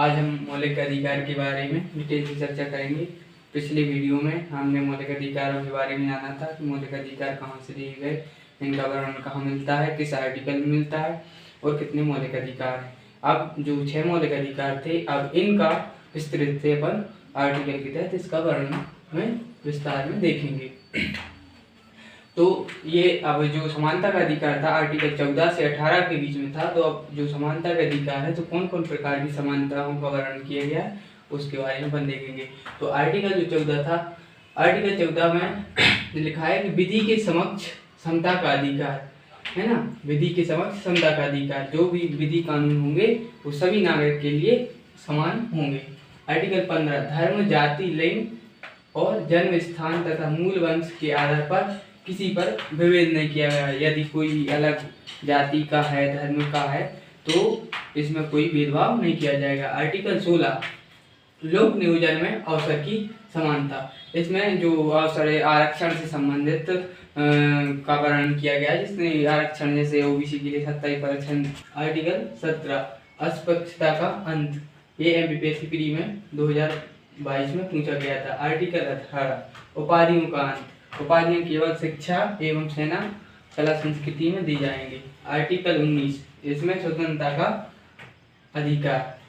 आज हम मौलिक अधिकार के बारे में डिटेल से चर्चा करेंगे। पिछले वीडियो में हमने मौलिक अधिकारों के बारे में जाना था कि मौलिक अधिकार कहाँ से दिए गए, इनका वर्णन कहाँ मिलता है, किस आर्टिकल में मिलता है और कितने मौलिक अधिकार हैं। अब जो 6 मौलिक अधिकार थे, अब इनका विस्तृत से अपन आर्टिकल के तहत इसका वर्णन में विस्तार में देखेंगे। तो ये अब जो समानता का अधिकार था आर्टिकल 14 से 18 के बीच में था। तो अब जो समानता का अधिकार है तो कौन कौन प्रकार की समानताओं का वर्णन किया गया है उसके बारे में अपन देखेंगे। तो आर्टिकल जो 14 था, आर्टिकल 14 में लिखा है कि विधि के समक्ष समता का अधिकार है ना, विधि के समक्ष समता का अधिकार, जो भी विधि कानून होंगे वो सभी नागरिक के लिए समान होंगे। आर्टिकल 15 धर्म, जाति, लिंग और जन्म स्थान तथा मूल वंश के आधार पर किसी पर विभेद नहीं किया गया। यदि कोई अलग जाति का है, धर्म का है, तो इसमें कोई भेदभाव नहीं किया जाएगा। आर्टिकल 16 लोक नियोजन में अवसर की समानता, इसमें जो अवसर है आरक्षण से संबंधित का वर्णन किया गया है, जिसने आरक्षण जैसे ओबीसी के लिए 27%। आर्टिकल 17 अस्पृश्यता का अंत, ये एमपीएससी प्री में 2022 में पूछा गया था। आर्टिकल 18 उपाधियों का अंत, उपाधियां केवल शिक्षा एवं सेना कला संस्कृति में दी जाएंगी। आर्टिकल 19 इसमें स्वतंत्रता का अधिकार।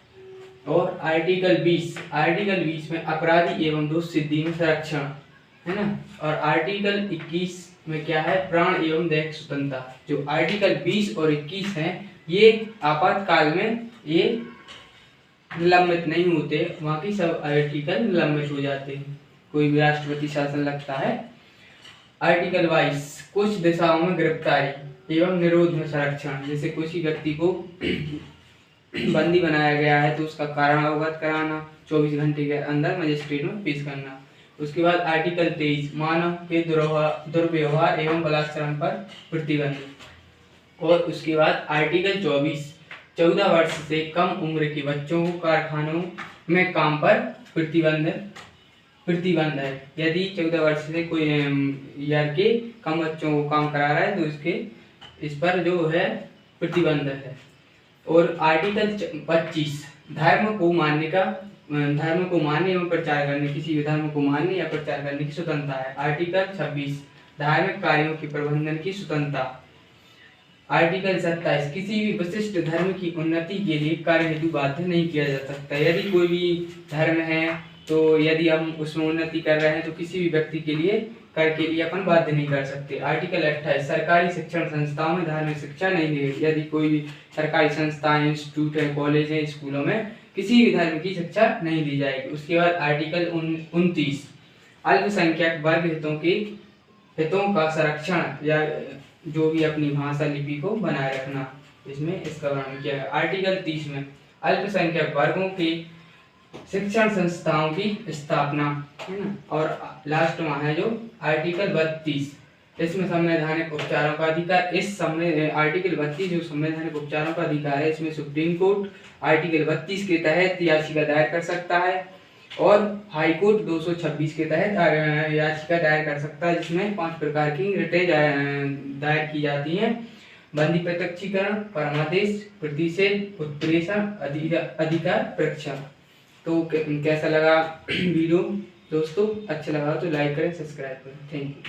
और आर्टिकल 20 में अपराधी एवं दोष सिद्धि में संरक्षण है ना। और आर्टिकल 21 में क्या है, प्राण एवं दैहिक स्वतंत्रता। जो आर्टिकल 20 और 21 हैं ये आपातकाल में ये निलंबित नहीं होते, बाकी सब आर्टिकल निलंबित हो जाते हैं, कोई भी राष्ट्रपति शासन लगता है। आर्टिकल 22 कुछ दिशाओं में गिरफ्तारी एवं निरोध में संरक्षण, जैसे किसी व्यक्ति को बंदी बनाया गया है तो उसका कारण अवगत कराना, 24 घंटे के अंदर मजिस्ट्रेट में पेश करना। उसके बाद आर्टिकल 23 मानव के दुर्व्यवहार एवं बलात्कार पर प्रतिबंध। और उसके बाद आर्टिकल 24 14 वर्ष से कम उम्र के बच्चों को कारखानों में काम पर प्रतिबंध है। यदि 14 वर्ष से कोई यार के कम बच्चों को काम करा रहा है तो इस पर जो है प्रतिबंध है। और आर्टिकल 25 धर्म को मानने एवं प्रचार करने, किसी भी धर्म को मानने या प्रचार करने की स्वतंत्रता है। आर्टिकल 26 धार्मिक कार्यों के प्रबंधन की स्वतंत्रता। आर्टिकल 27 किसी भी विशिष्ट धर्म की उन्नति के लिए कार्य हेतु बाध्य नहीं किया जा सकता। यदि कोई भी धर्म है तो यदि हम उसमें उन्नति कर रहे हैं तो किसी भी व्यक्ति के लिए कर के लिए अपन बाध्य नहीं कर सकते। आर्टिकल 28 सरकारी शिक्षण संस्थाओं में धार्मिक शिक्षा नहीं दी। यदि कोई भी सरकारी संस्थाएं, इंस्टीट्यूट है, कॉलेज है, स्कूलों में किसी भी धर्म की शिक्षा नहीं दी जाएगी। उसके बाद आर्टिकल 29 अल्पसंख्यक वर्ग हितों का संरक्षण या जो भी अपनी भाषा लिपि को बनाए रखना, इसमें इसका वर्णन किया है। आर्टिकल 30 में अल्पसंख्यक वर्गों के शिक्षण संस्थाओं की स्थापना है ना। और लास्ट में है जो आर्टिकल 32 इसमें संवैधानिक उपचारों का अधिकार। इस आर्टिकल 32 जो संवैधानिक उपचारों का अधिकार है, इसमें सुप्रीम कोर्ट आर्टिकल 32 के तहत याचिका दायर कर सकता है और हाई कोर्ट 226 के तहत याचिका दायर कर सकता है, जिसमें 5 प्रकार की रिटें दायर की जाती हैं। बंदी प्रत्यक्षीकरण, परमादेश, प्रतिषेध, उत्प्रेषण, अधिकार परीक्षा। तो कैसा लगा वीडियो दोस्तों? अच्छा लगा तो लाइक करें, सब्सक्राइब करें। Thank you.